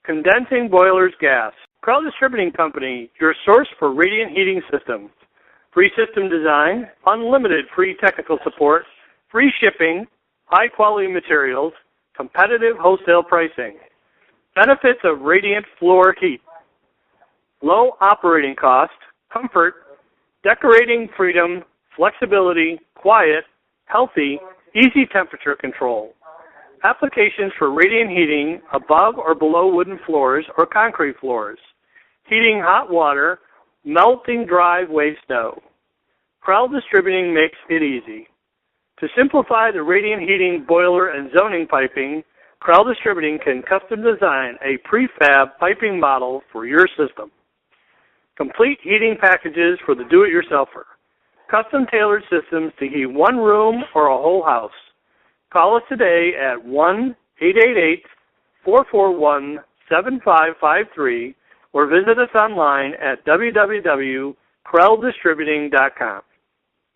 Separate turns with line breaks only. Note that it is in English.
Condensing boilers gas. Crowd Distributing Company, your source for radiant heating systems. Free system design, unlimited free technical support, free shipping, high quality materials, competitive wholesale pricing. Benefits of radiant floor heat. Low operating cost, comfort, decorating freedom, flexibility, quiet, healthy, easy temperature control. Applications for radiant heating above or below wooden floors or concrete floors. Heating hot water, melting driveway snow. Crowd Distributing makes it easy. To simplify the radiant heating boiler and zoning piping, Crowd Distributing can custom design a prefab piping model for your system. Complete heating packages for the do-it-yourselfer. Custom tailored systems to heat one room or a whole house. Call us today at 1-888-441-7553 or visit us online at www.crowddistributing.com.